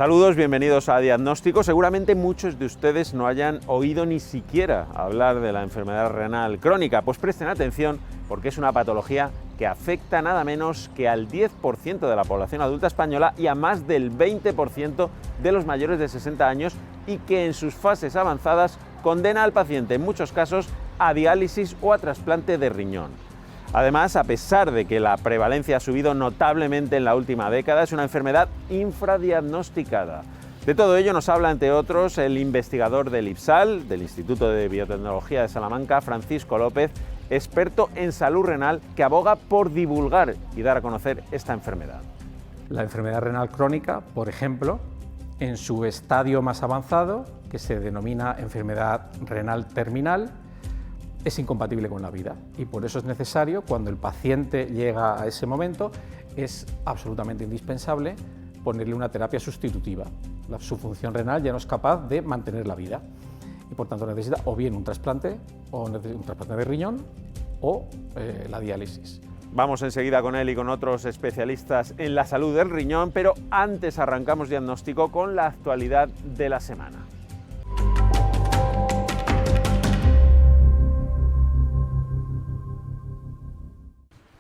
Saludos, bienvenidos a Diagnóstico. Seguramente muchos de ustedes no hayan oído ni siquiera hablar de la enfermedad renal crónica. Pues presten atención porque es una patología que afecta nada menos que al 10% de la población adulta española y a más del 20% de los mayores de 60 años y que en sus fases avanzadas condena al paciente en muchos casos a diálisis o a trasplante de riñón. Además, a pesar de que la prevalencia ha subido notablemente en la última década, es una enfermedad infradiagnosticada. De todo ello nos habla, entre otros, el investigador del IPSAL, del Instituto de Biotecnología de Salamanca, Francisco López, experto en salud renal, que aboga por divulgar y dar a conocer esta enfermedad. La enfermedad renal crónica, por ejemplo, en su estadio más avanzado, que se denomina enfermedad renal terminal, es incompatible con la vida y por eso es necesario, cuando el paciente llega a ese momento, es absolutamente indispensable ponerle una terapia sustitutiva. Su función renal ya no es capaz de mantener la vida y por tanto necesita o bien un trasplante de riñón o la diálisis. Vamos enseguida con él y con otros especialistas en la salud del riñón, pero antes arrancamos Diagnóstico con la actualidad de la semana.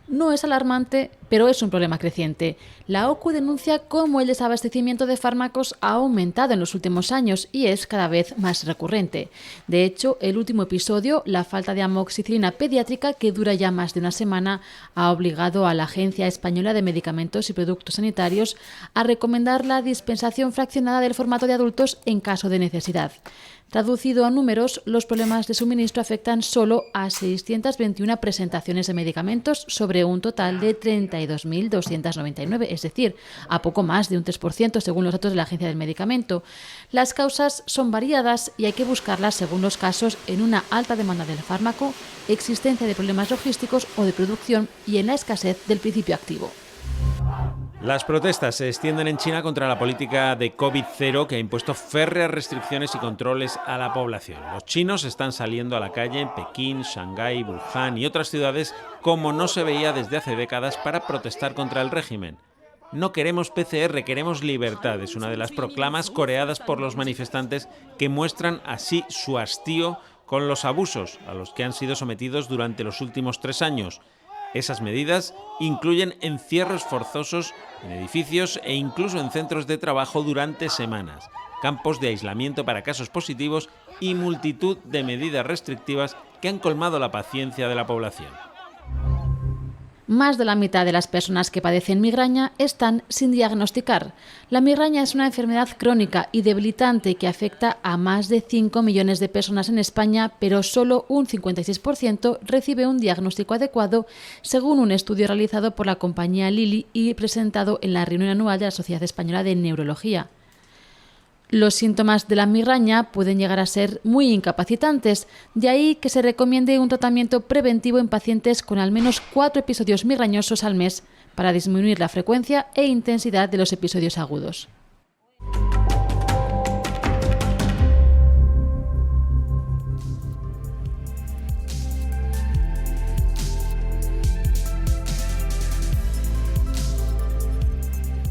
No es alarmante, pero es un problema creciente. La OCU denuncia cómo el desabastecimiento de fármacos ha aumentado en los últimos años y es cada vez más recurrente. De hecho, el último episodio, la falta de amoxicilina pediátrica, que dura ya más de una semana, ha obligado a la Agencia Española de Medicamentos y Productos Sanitarios a recomendar la dispensación fraccionada del formato de adultos en caso de necesidad. Traducido a números, los problemas de suministro afectan solo a 621 presentaciones de medicamentos sobre un total de 32.299, es decir, a poco más de un 3% según los datos de la Agencia del Medicamento. Las causas son variadas y hay que buscarlas según los casos en una alta demanda del fármaco, existencia de problemas logísticos o de producción y en la escasez del principio activo. Las protestas se extienden en China contra la política de COVID-0 que ha impuesto férreas restricciones y controles a la población. Los chinos están saliendo a la calle en Pekín, Shanghái, Wuhan y otras ciudades como no se veía desde hace décadas para protestar contra el régimen. No queremos PCR, queremos libertad, es una de las proclamas coreadas por los manifestantes que muestran así su hastío con los abusos a los que han sido sometidos durante los últimos 3 años. Esas medidas incluyen encierros forzosos en edificios e incluso en centros de trabajo durante semanas, campos de aislamiento para casos positivos y multitud de medidas restrictivas que han colmado la paciencia de la población. Más de la mitad de las personas que padecen migraña están sin diagnosticar. La migraña es una enfermedad crónica y debilitante que afecta a más de 5 millones de personas en España, pero solo un 56% recibe un diagnóstico adecuado, según un estudio realizado por la compañía Lilly y presentado en la reunión anual de la Sociedad Española de Neurología. Los síntomas de la migraña pueden llegar a ser muy incapacitantes, de ahí que se recomiende un tratamiento preventivo en pacientes con al menos 4 episodios migrañosos al mes para disminuir la frecuencia e intensidad de los episodios agudos.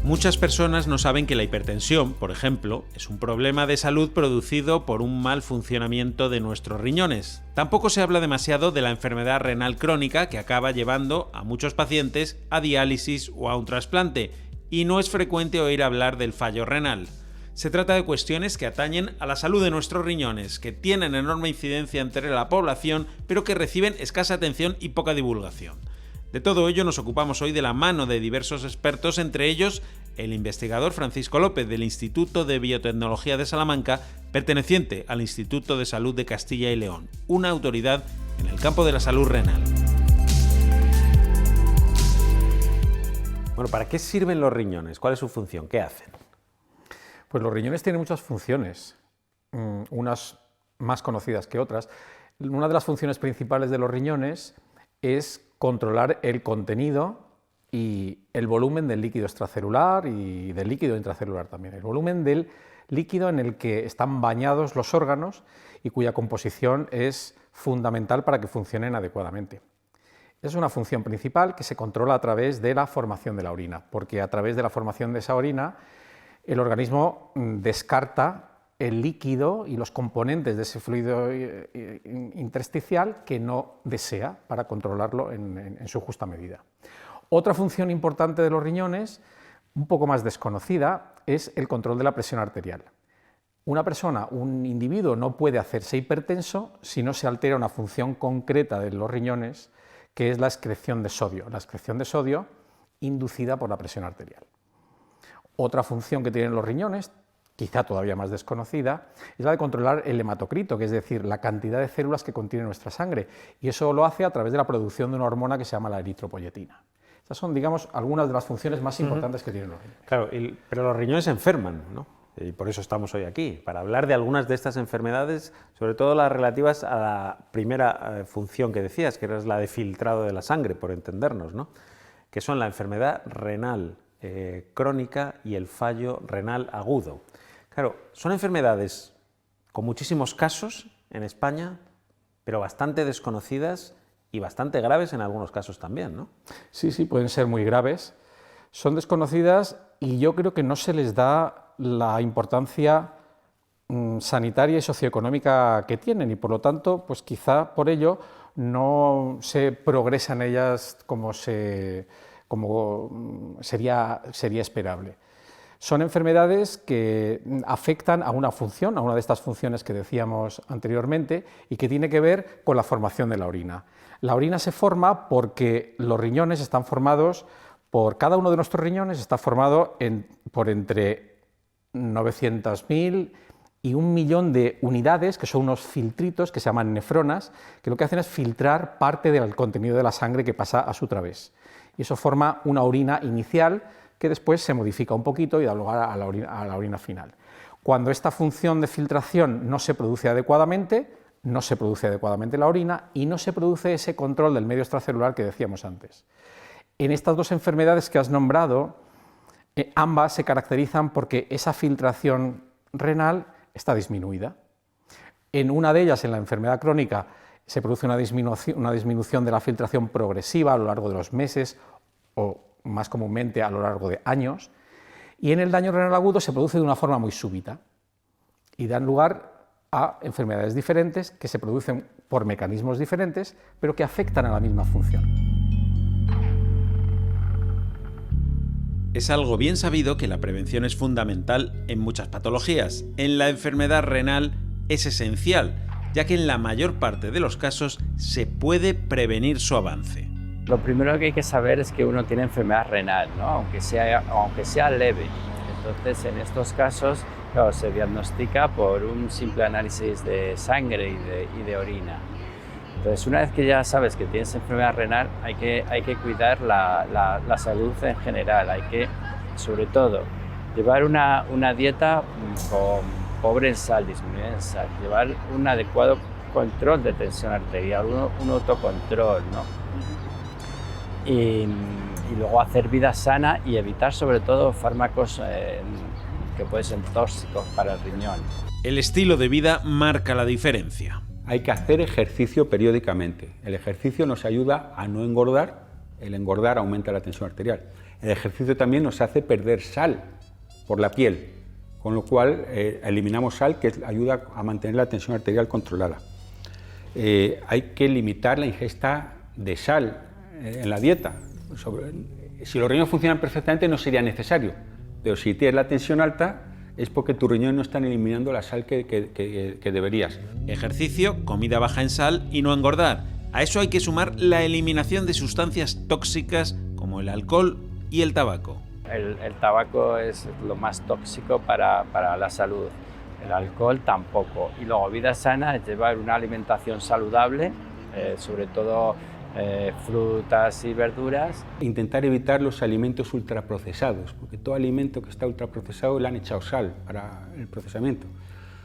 Muchas personas no saben que la hipertensión, por ejemplo, es un problema de salud producido por un mal funcionamiento de nuestros riñones. Tampoco se habla demasiado de la enfermedad renal crónica que acaba llevando a muchos pacientes a diálisis o a un trasplante, y no es frecuente oír hablar del fallo renal. Se trata de cuestiones que atañen a la salud de nuestros riñones, que tienen enorme incidencia entre la población, pero que reciben escasa atención y poca divulgación. De todo ello nos ocupamos hoy de la mano de diversos expertos, entre ellos el investigador Francisco López del Instituto de Biotecnología de Salamanca, perteneciente al Instituto de Salud de Castilla y León, una autoridad en el campo de la salud renal. Bueno, ¿para qué sirven los riñones? ¿Cuál es su función? ¿Qué hacen? Pues los riñones tienen muchas funciones, unas más conocidas que otras. Una de las funciones principales de los riñones es controlar el contenido y el volumen del líquido extracelular y del líquido intracelular también. El volumen del líquido en el que están bañados los órganos y cuya composición es fundamental para que funcionen adecuadamente. Es una función principal que se controla a través de la formación de la orina, porque a través de la formación de esa orina el organismo descarta el líquido y los componentes de ese fluido intersticial que no desea para controlarlo en su justa medida. Otra función importante de los riñones, un poco más desconocida, es el control de la presión arterial. Una persona, un individuo, no puede hacerse hipertenso si no se altera una función concreta de los riñones, que es la excreción de sodio inducida por la presión arterial. Otra función que tienen los riñones, quizá todavía más desconocida, es la de controlar el hematocrito, que es decir, la cantidad de células que contiene nuestra sangre, y eso lo hace a través de la producción de una hormona que se llama la eritropoyetina. Estas son, digamos, algunas de las funciones más importantes que tienen los riñones. Claro, pero los riñones se enferman, ¿no? Y por eso estamos hoy aquí, para hablar de algunas de estas enfermedades, sobre todo las relativas a la primera función que decías, que era la de filtrado de la sangre, por entendernos, ¿no? Que son la enfermedad renal crónica y el fallo renal agudo. Claro, son enfermedades con muchísimos casos en España, pero bastante desconocidas y bastante graves en algunos casos también, ¿no? Sí, pueden ser muy graves. Son desconocidas y yo creo que no se les da la importancia sanitaria y socioeconómica que tienen, y por lo tanto, pues quizá por ello no se progresa en ellas como sería esperable. Son enfermedades que afectan a una función, a una de estas funciones que decíamos anteriormente, y que tiene que ver con la formación de la orina. La orina se forma porque los riñones están formados cada uno de nuestros riñones está formado por entre 900.000 y 1 millón de unidades, que son unos filtritos que se llaman nefronas, que lo que hacen es filtrar parte del contenido de la sangre que pasa a su través. Y eso forma una orina inicial que después se modifica un poquito y da lugar a la orina final. Cuando esta función de filtración no se produce adecuadamente la orina y no se produce ese control del medio extracelular que decíamos antes. En estas dos enfermedades que has nombrado, ambas se caracterizan porque esa filtración renal está disminuida. En una de ellas, en la enfermedad crónica, se produce una disminución de la filtración progresiva a lo largo de los meses o más comúnmente a lo largo de años, y en el daño renal agudo se produce de una forma muy súbita y dan lugar a enfermedades diferentes que se producen por mecanismos diferentes, pero que afectan a la misma función. Es algo bien sabido que la prevención es fundamental en muchas patologías. En la enfermedad renal es esencial, ya que en la mayor parte de los casos se puede prevenir su avance. Lo primero que hay que saber es que uno tiene enfermedad renal, ¿no? aunque sea leve. Entonces, en estos casos, claro, se diagnostica por un simple análisis de sangre y de orina. Entonces, una vez que ya sabes que tienes enfermedad renal, hay que cuidar la salud en general. Hay que, sobre todo, llevar una dieta pobre en sal, disminuida en sal, llevar un adecuado control de tensión arterial, un autocontrol, ¿no? Y luego hacer vida sana y evitar, sobre todo, fármacos que pueden ser tóxicos para el riñón. El estilo de vida marca la diferencia. Hay que hacer ejercicio periódicamente. El ejercicio nos ayuda a no engordar, el engordar aumenta la tensión arterial. El ejercicio también nos hace perder sal por la piel, con lo cual eliminamos sal, que ayuda a mantener la tensión arterial controlada. Hay que limitar la ingesta de sal en la dieta. Si los riñones funcionan perfectamente no sería necesario, pero si tienes la tensión alta, es porque tus riñones no están eliminando la sal que deberías. Ejercicio, comida baja en sal y no engordar. A eso hay que sumar la eliminación de sustancias tóxicas como el alcohol y el tabaco. El tabaco es lo más tóxico para la salud, el alcohol tampoco. Y luego vida sana es llevar una alimentación saludable, sobre todo frutas y verduras. Intentar evitar los alimentos ultraprocesados, porque todo alimento que está ultraprocesado le han echado sal para el procesamiento.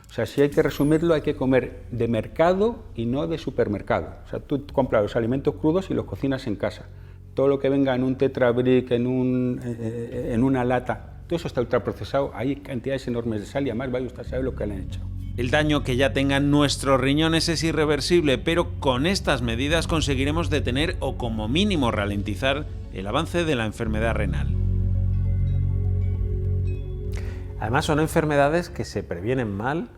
O sea, si hay que resumirlo, hay que comer de mercado y no de supermercado. O sea, tú compras los alimentos crudos y los cocinas en casa. Todo lo que venga en un Tetra Brick, en una lata, todo eso está ultraprocesado. Hay cantidades enormes de sal y además vaya usted a saber lo que le han hecho. El daño que ya tengan nuestros riñones es irreversible, pero con estas medidas conseguiremos detener o como mínimo ralentizar el avance de la enfermedad renal. Además son enfermedades que se previenen mal,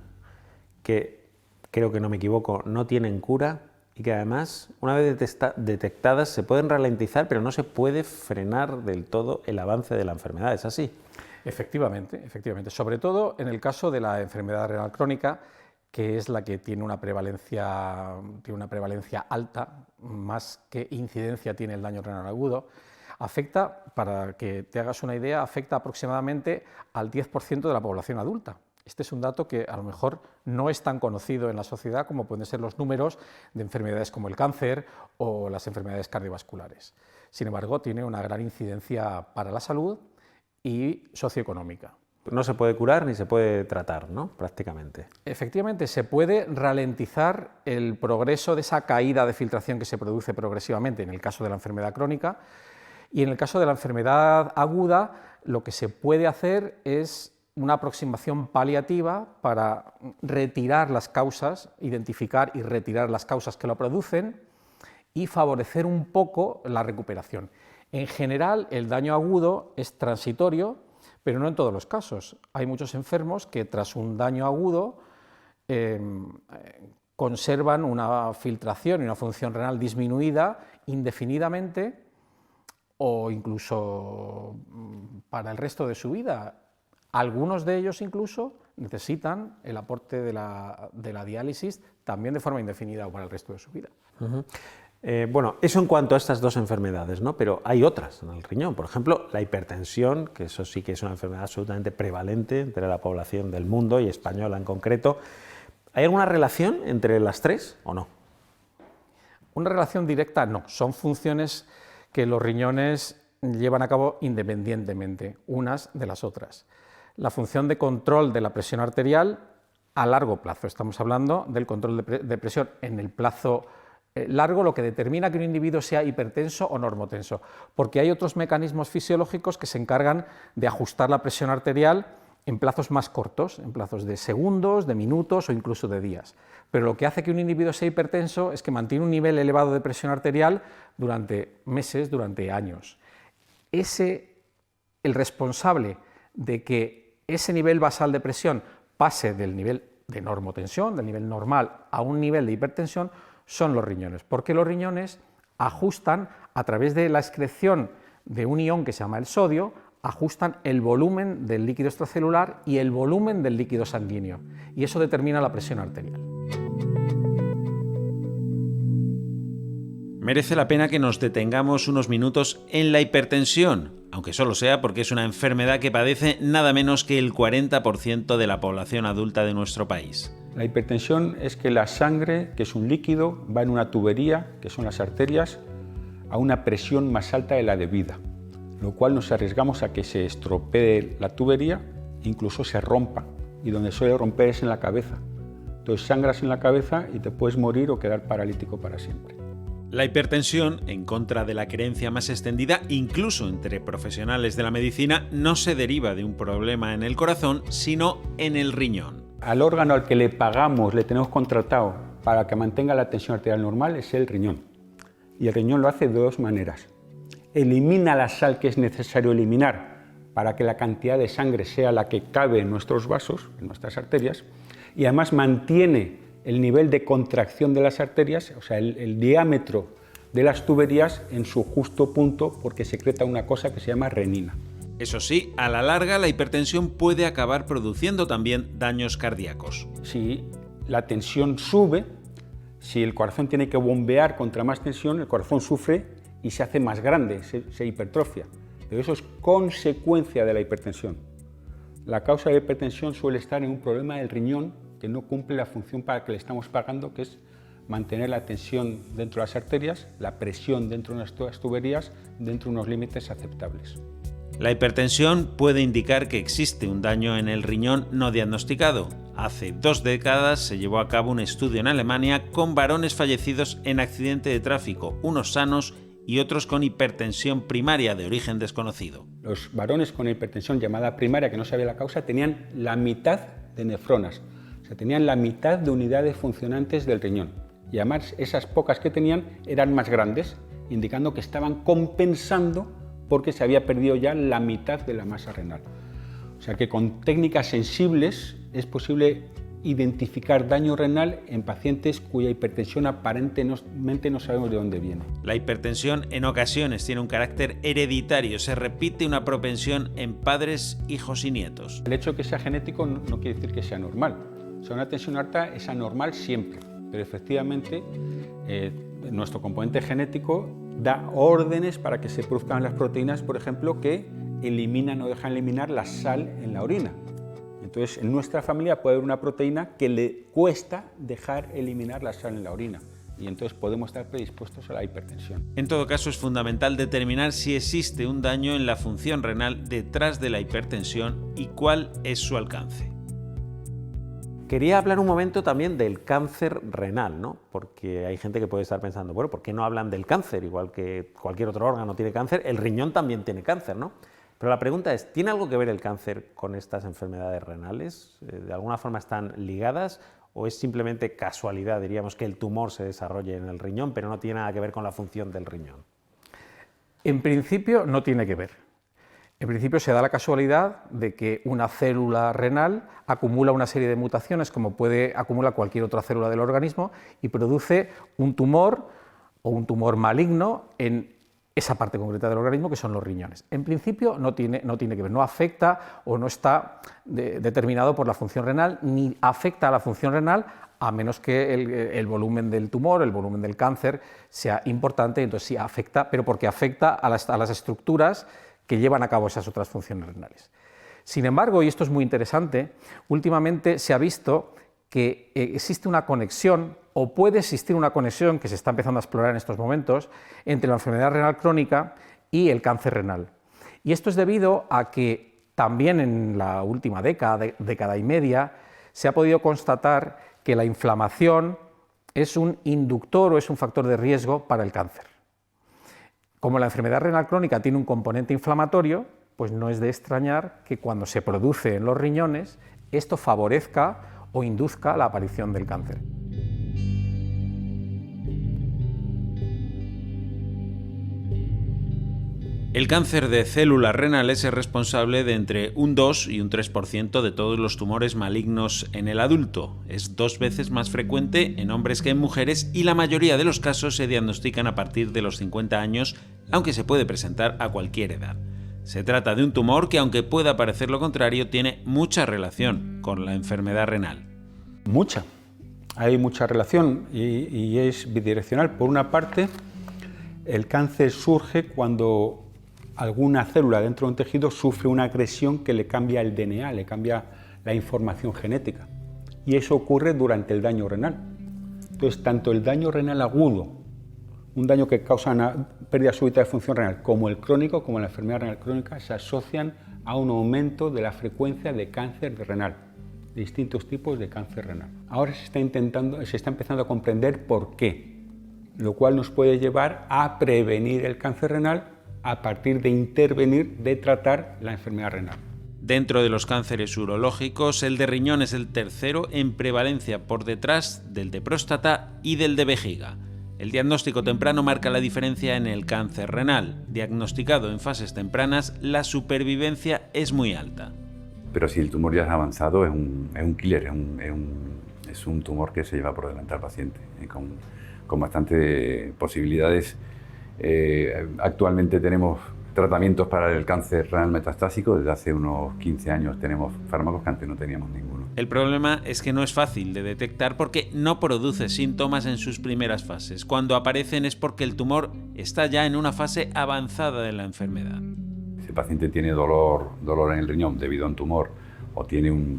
que creo que no me equivoco, no tienen cura y que además una vez detectadas se pueden ralentizar, pero no se puede frenar del todo el avance de la enfermedad, ¿es así? Efectivamente, sobre todo en el caso de la enfermedad renal crónica, que es la que tiene una prevalencia alta, más que incidencia tiene el daño renal agudo. Afecta, para que te hagas una idea, afecta aproximadamente al 10% de la población adulta. Este es un dato que a lo mejor no es tan conocido en la sociedad como pueden ser los números de enfermedades como el cáncer o las enfermedades cardiovasculares. Sin embargo, tiene una gran incidencia para la salud y socioeconómica. No se puede curar ni se puede tratar, ¿no? Prácticamente. Efectivamente, se puede ralentizar el progreso de esa caída de filtración que se produce progresivamente en el caso de la enfermedad crónica, y en el caso de la enfermedad aguda lo que se puede hacer es una aproximación paliativa para retirar las causas, identificar y retirar las causas que lo producen y favorecer un poco la recuperación. En general, el daño agudo es transitorio, pero no en todos los casos. Hay muchos enfermos que tras un daño agudo conservan una filtración y una función renal disminuida indefinidamente o incluso para el resto de su vida. Algunos de ellos incluso necesitan el aporte de la diálisis también de forma indefinida o para el resto de su vida. Bueno, eso en cuanto a estas dos enfermedades, ¿no? Pero hay otras en el riñón, por ejemplo, la hipertensión, que eso sí que es una enfermedad absolutamente prevalente entre la población del mundo y española en concreto. ¿Hay alguna relación entre las tres o no? Una relación directa no, son funciones que los riñones llevan a cabo independientemente unas de las otras. La función de control de la presión arterial a largo plazo, estamos hablando del control de presión en el plazo largo, lo que determina que un individuo sea hipertenso o normotenso, porque hay otros mecanismos fisiológicos que se encargan de ajustar la presión arterial en plazos más cortos, en plazos de segundos, de minutos o incluso de días. Pero lo que hace que un individuo sea hipertenso es que mantiene un nivel elevado de presión arterial durante meses, durante años. El responsable de que ese nivel basal de presión pase del nivel de normotensión, del nivel normal, a un nivel de hipertensión, son los riñones, porque los riñones ajustan a través de la excreción de un ion que se llama el sodio, ajustan el volumen del líquido extracelular y el volumen del líquido sanguíneo, y eso determina la presión arterial. Merece la pena que nos detengamos unos minutos en la hipertensión, aunque solo sea porque es una enfermedad que padece nada menos que el 40% de la población adulta de nuestro país. La hipertensión es que la sangre, que es un líquido, va en una tubería, que son las arterias, a una presión más alta de la debida, lo cual nos arriesgamos a que se estropee la tubería, incluso se rompa, y donde suele romper es en la cabeza. Entonces sangras en la cabeza y te puedes morir o quedar paralítico para siempre. La hipertensión, en contra de la creencia más extendida, incluso entre profesionales de la medicina, no se deriva de un problema en el corazón, sino en el riñón. Al órgano al que le pagamos, le tenemos contratado para que mantenga la tensión arterial normal, es el riñón. Y el riñón lo hace de dos maneras. Elimina la sal que es necesario eliminar para que la cantidad de sangre sea la que cabe en nuestros vasos, en nuestras arterias, y además mantiene el nivel de contracción de las arterias, o sea, el diámetro de las tuberías en su justo punto, porque secreta una cosa que se llama renina. Eso sí, a la larga la hipertensión puede acabar produciendo también daños cardíacos. Si la tensión sube, si el corazón tiene que bombear contra más tensión, el corazón sufre y se hace más grande, se hipertrofia. Pero eso es consecuencia de la hipertensión. La causa de la hipertensión suele estar en un problema del riñón que no cumple la función para que le estamos pagando, que es mantener la tensión dentro de las arterias, la presión dentro de las tuberías, dentro de unos límites aceptables. La hipertensión puede indicar que existe un daño en el riñón no diagnosticado. Hace 2 décadas se llevó a cabo un estudio en Alemania con varones fallecidos en accidente de tráfico, unos sanos y otros con hipertensión primaria de origen desconocido. Los varones con hipertensión llamada primaria, que no sabía la causa, tenían la mitad de nefronas, o sea, tenían la mitad de unidades funcionantes del riñón. Y además esas pocas que tenían eran más grandes, indicando que estaban compensando porque se había perdido ya la mitad de la masa renal. O sea que con técnicas sensibles es posible identificar daño renal en pacientes cuya hipertensión aparentemente no sabemos de dónde viene. La hipertensión en ocasiones tiene un carácter hereditario, se repite una propensión en padres, hijos y nietos. El hecho de que sea genético no quiere decir que sea normal. O sea, una tensión alta es anormal siempre, pero efectivamente nuestro componente genético da órdenes para que se produzcan las proteínas, por ejemplo, que eliminan o dejan eliminar la sal en la orina. Entonces, en nuestra familia puede haber una proteína que le cuesta dejar eliminar la sal en la orina y entonces podemos estar predispuestos a la hipertensión. En todo caso, es fundamental determinar si existe un daño en la función renal detrás de la hipertensión y cuál es su alcance. Quería hablar un momento también del cáncer renal, ¿no? Porque hay gente que puede estar pensando, bueno, ¿por qué no hablan del cáncer? Igual que cualquier otro órgano tiene cáncer, el riñón también tiene cáncer, ¿no? Pero la pregunta es, ¿tiene algo que ver el cáncer con estas enfermedades renales? ¿De alguna forma están ligadas o es simplemente casualidad, diríamos, que el tumor se desarrolle en el riñón, pero no tiene nada que ver con la función del riñón? En principio no tiene que ver. En principio se da la casualidad de que una célula renal acumula una serie de mutaciones como puede acumular cualquier otra célula del organismo y produce un tumor o un tumor maligno en esa parte concreta del organismo que son los riñones. En principio no tiene que ver, no afecta o no está determinado por la función renal ni afecta a la función renal a menos que el volumen del tumor, el volumen del cáncer sea importante, entonces sí afecta, pero porque afecta a las estructuras que llevan a cabo esas otras funciones renales. Sin embargo, y esto es muy interesante, últimamente se ha visto que existe una conexión o puede existir una conexión que se está empezando a explorar en estos momentos entre la enfermedad renal crónica y el cáncer renal. Y esto es debido a que también en la última década y media, se ha podido constatar que la inflamación es un inductor o es un factor de riesgo para el cáncer. Como la enfermedad renal crónica tiene un componente inflamatorio, pues no es de extrañar que cuando se produce en los riñones, esto favorezca o induzca la aparición del cáncer. El cáncer de células renales es responsable de entre un 2 y un 3% de todos los tumores malignos en el adulto. Es 2 veces más frecuente en hombres que en mujeres y la mayoría de los casos se diagnostican a partir de los 50 años, aunque se puede presentar a cualquier edad. Se trata de un tumor que, aunque pueda parecer lo contrario, tiene mucha relación con la enfermedad renal. Mucha. Hay mucha relación y es bidireccional. Por una parte, el cáncer surge cuando alguna célula dentro de un tejido sufre una agresión que le cambia el DNA, le cambia la información genética. Y eso ocurre durante el daño renal. Entonces, tanto el daño renal agudo, un daño que causa una pérdida súbita de función renal, como el crónico, como la enfermedad renal crónica, se asocian a un aumento de la frecuencia de cáncer renal, de distintos tipos de cáncer renal. Ahora se está empezando a comprender por qué, lo cual nos puede llevar a prevenir el cáncer renal a partir de intervenir, de tratar la enfermedad renal. Dentro de los cánceres urológicos, el de riñón es el tercero en prevalencia por detrás del de próstata y del de vejiga. El diagnóstico temprano marca la diferencia en el cáncer renal. Diagnosticado en fases tempranas, la supervivencia es muy alta. Pero si el tumor ya es avanzado, es un killer, es un tumor que se lleva por delante al paciente, con bastantes posibilidades. Actualmente tenemos tratamientos para el cáncer renal metastásico. Desde hace unos 15 años tenemos fármacos que antes no teníamos ninguno. El problema es que no es fácil de detectar porque no produce síntomas en sus primeras fases. Cuando aparecen es porque el tumor está ya en una fase avanzada de la enfermedad. Si el paciente tiene dolor en el riñón debido a un tumor, o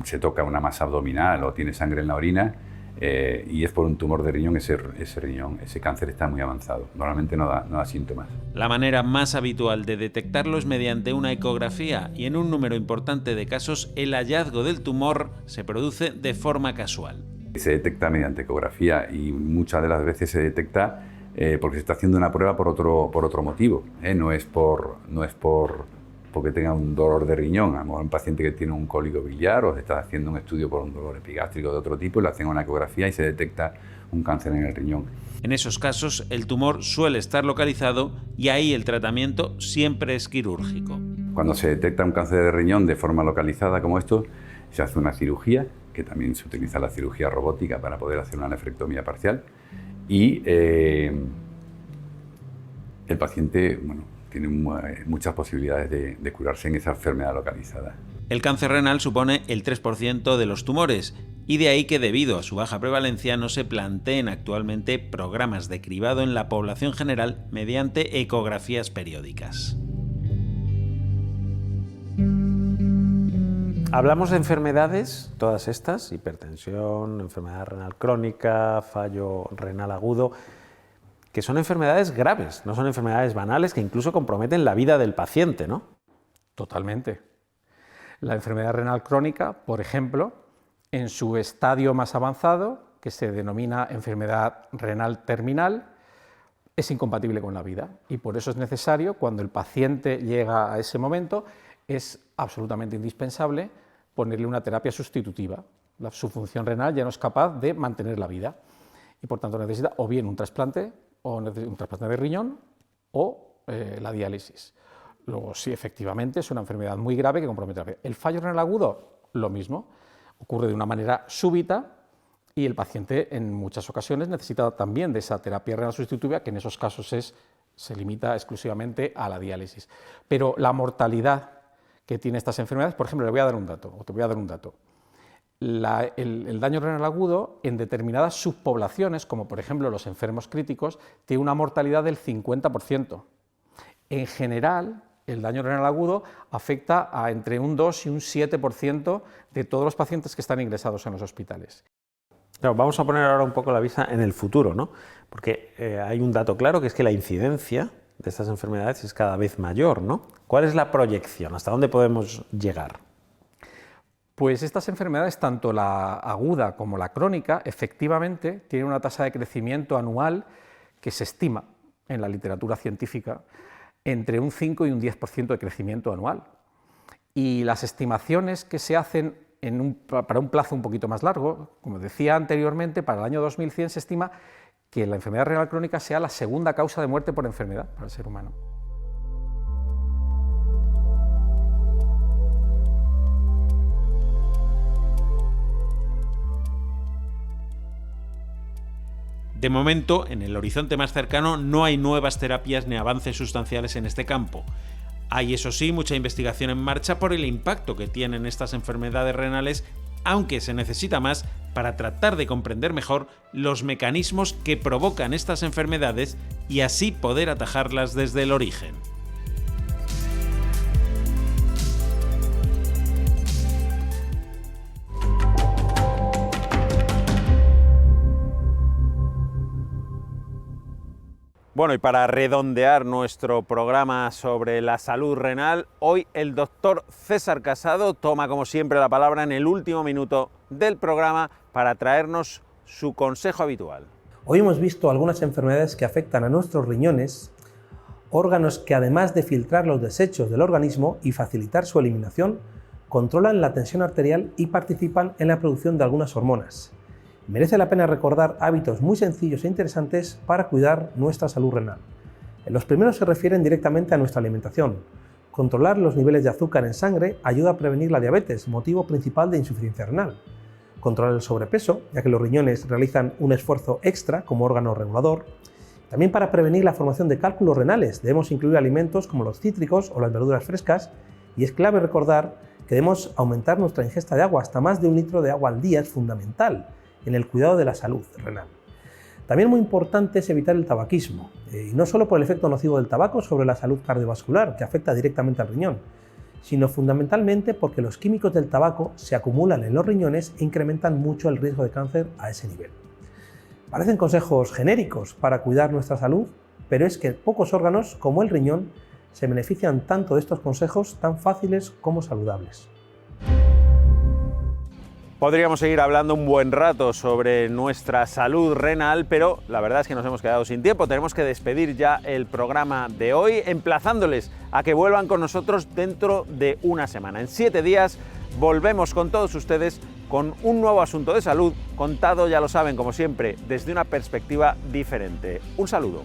se toca una masa abdominal, o tiene sangre en la orina, y es por un tumor de riñón, ese cáncer está muy avanzado. Normalmente no da síntomas. La manera más habitual de detectarlo es mediante una ecografía y en un número importante de casos el hallazgo del tumor se produce de forma casual. Se detecta mediante ecografía y muchas de las veces se detecta porque se está haciendo una prueba por otro motivo. No es porque tenga un dolor de riñón, a lo mejor un paciente que tiene un cólico biliar o se está haciendo un estudio por un dolor epigástrico de otro tipo y le hacen una ecografía y se detecta un cáncer en el riñón. En esos casos el tumor suele estar localizado y ahí el tratamiento siempre es quirúrgico. Cuando se detecta un cáncer de riñón de forma localizada como esto, se hace una cirugía, que también se utiliza la cirugía robótica para poder hacer una nefrectomía parcial, y el paciente tiene muchas posibilidades de curarse en esa enfermedad localizada. El cáncer renal supone el 3% de los tumores, y de ahí que debido a su baja prevalencia no se planteen actualmente programas de cribado en la población general mediante ecografías periódicas. Hablamos de enfermedades, todas estas, hipertensión, enfermedad renal crónica, fallo renal agudo, que son enfermedades graves, no son enfermedades banales que incluso comprometen la vida del paciente, ¿no? Totalmente. La enfermedad renal crónica, por ejemplo, en su estadio más avanzado, que se denomina enfermedad renal terminal, es incompatible con la vida y por eso es necesario, cuando el paciente llega a ese momento, es absolutamente indispensable ponerle una terapia sustitutiva. Su función renal ya no es capaz de mantener la vida y por tanto necesita o bien un trasplante de riñón o la diálisis. Luego, sí, efectivamente, es una enfermedad muy grave que compromete la vida. El fallo renal agudo, lo mismo, ocurre de una manera súbita y el paciente en muchas ocasiones necesita también de esa terapia renal sustitutiva, que en esos casos se limita exclusivamente a la diálisis. Pero la mortalidad que tiene estas enfermedades, por ejemplo, te voy a dar un dato. El daño renal agudo en determinadas subpoblaciones, como por ejemplo los enfermos críticos, tiene una mortalidad del 50%. En general, el daño renal agudo afecta a entre un 2 y un 7% de todos los pacientes que están ingresados en los hospitales. Claro, vamos a poner ahora un poco la vista en el futuro, ¿no? Porque hay un dato claro, que es que la incidencia de estas enfermedades es cada vez mayor, ¿no? ¿Cuál es la proyección? ¿Hasta dónde podemos llegar? Pues estas enfermedades, tanto la aguda como la crónica, efectivamente tienen una tasa de crecimiento anual que se estima en la literatura científica entre un 5 y un 10% de crecimiento anual. Y las estimaciones que se hacen para un plazo un poquito más largo, como decía anteriormente, para el año 2100 se estima que la enfermedad renal crónica sea la segunda causa de muerte por enfermedad para el ser humano. De momento, en el horizonte más cercano no hay nuevas terapias ni avances sustanciales en este campo. Hay, eso sí, mucha investigación en marcha por el impacto que tienen estas enfermedades renales, aunque se necesita más para tratar de comprender mejor los mecanismos que provocan estas enfermedades y así poder atajarlas desde el origen. Bueno, y para redondear nuestro programa sobre la salud renal, hoy el doctor César Casado toma como siempre la palabra en el último minuto del programa para traernos su consejo habitual. Hoy hemos visto algunas enfermedades que afectan a nuestros riñones, órganos que además de filtrar los desechos del organismo y facilitar su eliminación, controlan la tensión arterial y participan en la producción de algunas hormonas. Merece la pena recordar hábitos muy sencillos e interesantes para cuidar nuestra salud renal. Los primeros se refieren directamente a nuestra alimentación. Controlar los niveles de azúcar en sangre ayuda a prevenir la diabetes, motivo principal de insuficiencia renal. Controlar el sobrepeso, ya que los riñones realizan un esfuerzo extra como órgano regulador. También para prevenir la formación de cálculos renales debemos incluir alimentos como los cítricos o las verduras frescas, y es clave recordar que debemos aumentar nuestra ingesta de agua. Hasta más de 1 litro de agua al día es fundamental en el cuidado de la salud renal. También muy importante es evitar el tabaquismo, y no solo por el efecto nocivo del tabaco sobre la salud cardiovascular, que afecta directamente al riñón, sino fundamentalmente porque los químicos del tabaco se acumulan en los riñones e incrementan mucho el riesgo de cáncer a ese nivel. Parecen consejos genéricos para cuidar nuestra salud, pero es que pocos órganos, como el riñón, se benefician tanto de estos consejos tan fáciles como saludables. Podríamos seguir hablando un buen rato sobre nuestra salud renal, pero la verdad es que nos hemos quedado sin tiempo. Tenemos que despedir ya el programa de hoy, emplazándoles a que vuelvan con nosotros dentro de una semana. En 7 días volvemos con todos ustedes con un nuevo asunto de salud, contado, ya lo saben, como siempre, desde una perspectiva diferente. Un saludo.